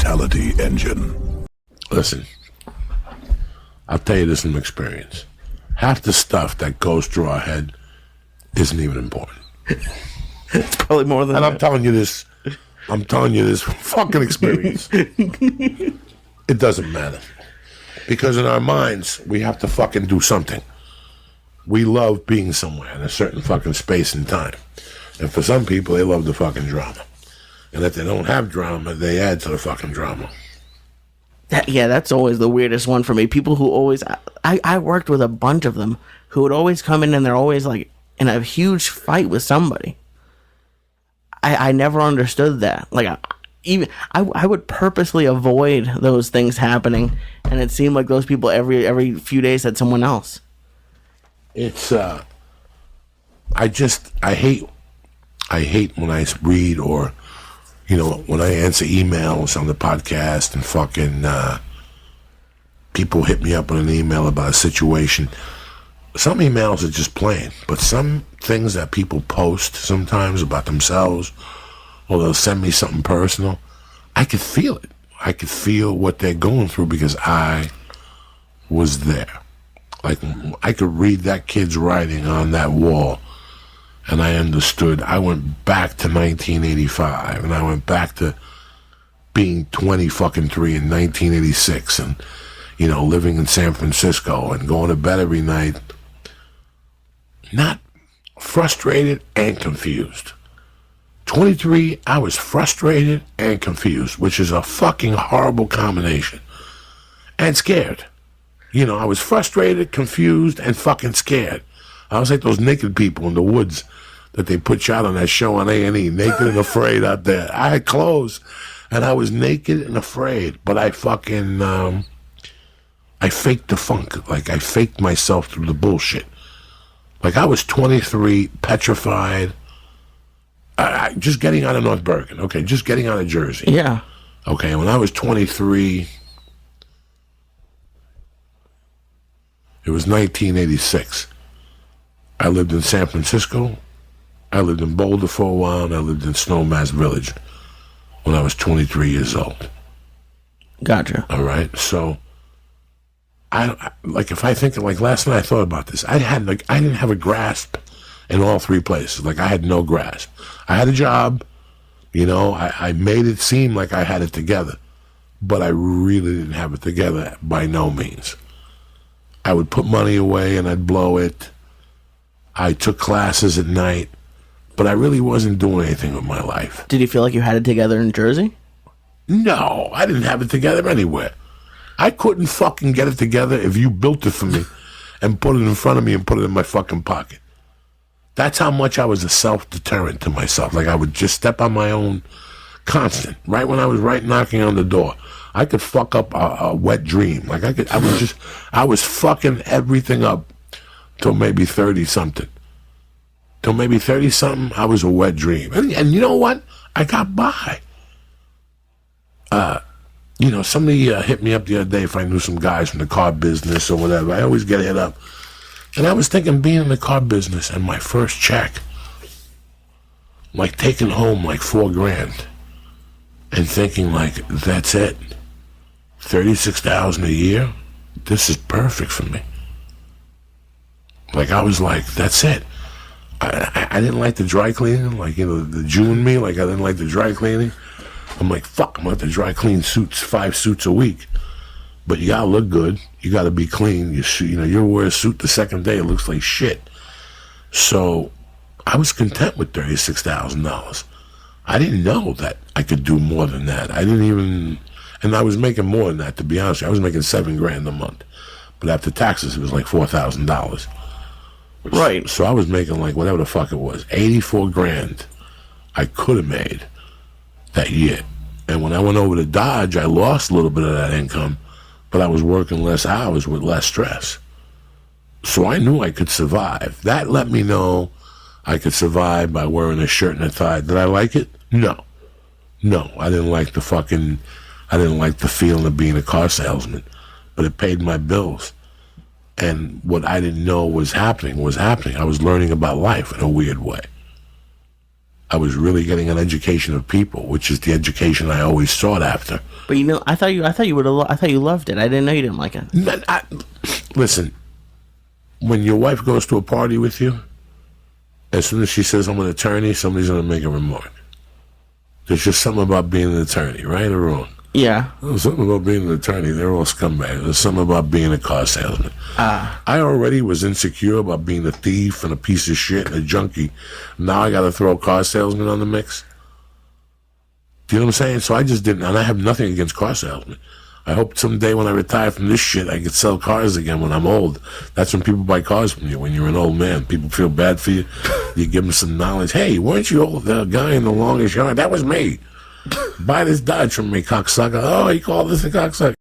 Vitality Engine. Listen, I'll tell you this from experience. Half the stuff that goes through our head isn't even important. It's probably more than and that. I'm telling you this from fucking experience. It doesn't matter. Because in our minds, we have to fucking do something. We love being somewhere in a certain fucking space and time. And for some people, they love the fucking drama. And if they don't have drama, they add to the fucking drama. That's always the weirdest one for me. People who always... I worked with a bunch of them who would always come in and they're always like in a huge fight with somebody. I never understood that. Like, I would purposely avoid those things happening, and it seemed like those people every few days had someone else. It's I hate when I read or when I answer emails on the podcast and fucking people hit me up with an email about a situation. Some emails are just plain, but some things that people post sometimes about themselves, or they'll send me something personal, I could feel it. I could feel what they're going through because I was there. Like, I could read that kid's writing on that wall, and I understood. I went back to 1985, and I went back to being 20 fucking 3 in 1986, and, living in San Francisco and going to bed every night, not frustrated and confused. 23, I was frustrated and confused, which is a fucking horrible combination. And scared. I was frustrated, confused, and fucking scared. I was like those naked people in the woods that they put you out on that show on A&E, naked and afraid out there. I had clothes, and I was naked and afraid, but I fucking, I faked the funk. Like, I faked myself through the bullshit. Like, I was 23, petrified, just getting out of North Bergen. Okay, just getting out of Jersey. Yeah. Okay, when I was 23, it was 1986. I lived in San Francisco. I lived in Boulder for a while, and I lived in Snowmass Village when I was 23 years old. Gotcha. All right, so if I think last night I thought about this. I didn't have a grasp in all three places. Like, I had no grasp. I had a job, I made it seem like I had it together, but I really didn't have it together by no means. I would put money away and I'd blow it. I took classes at night, but I really wasn't doing anything with my life. Did you feel like you had it together in Jersey? No, I didn't have it together anywhere. I couldn't fucking get it together if you built it for me and put it in front of me and put it in my fucking pocket. That's how much I was a self-deterrent to myself. Like, I would just step on my own constant. Right when I was knocking on the door, I could fuck up a wet dream. Like, I was fucking everything up till maybe 30-something. Till maybe 30-something, I was a wet dream. And you know what? I got by. Somebody hit me up the other day if I knew some guys from the car business or whatever. I always get hit up. And I was thinking, being in the car business and my first check, like taking home like $4,000 and thinking like, that's it. $36,000 a year? This is perfect for me. Like, I was like, that's it. I didn't like the dry cleaning, the Jew in me, I didn't like the dry cleaning. I'm like, fuck, I'm going to have to dry clean 5 suits a week. But you got to look good. You got to be clean. You wear a suit the second day, it looks like shit. So I was content with $36,000. I didn't know that I could do more than that. And I was making more than that, to be honest. I was making $7,000 a month. But after taxes, it was like $4,000. Right. So I was making like whatever the fuck it was, $84,000 I could have made that year. And when I went over to Dodge, I lost a little bit of that income, but I was working less hours with less stress. So I knew I could survive. That let me know I could survive by wearing a shirt and a tie. Did I like it? No. I didn't like the feeling of being a car salesman, but it paid my bills. And what I didn't know was happening. I was learning about life in a weird way. I was really getting an education of people, which is the education I always sought after. But I thought you I thought you loved it. I didn't know you didn't like it. Listen, when your wife goes to a party with you, as soon as she says I'm an attorney, somebody's going to make a remark. There's just something about being an attorney, right or wrong? Yeah. There's something about being an attorney. They're all scumbags. There's something about being a car salesman. I already was insecure about being a thief and a piece of shit and a junkie. Now I got to throw a car salesman on the mix. Do you know what I'm saying? So I just didn't, and I have nothing against car salesmen. I hope someday when I retire from this shit, I could sell cars again when I'm old. That's when people buy cars from you. When you're an old man, people feel bad for you. You give them some knowledge. Hey, weren't you the guy in the longest yard? That was me. Buy this Dodge from me, cocksucker. Oh, he called this a cocksucker.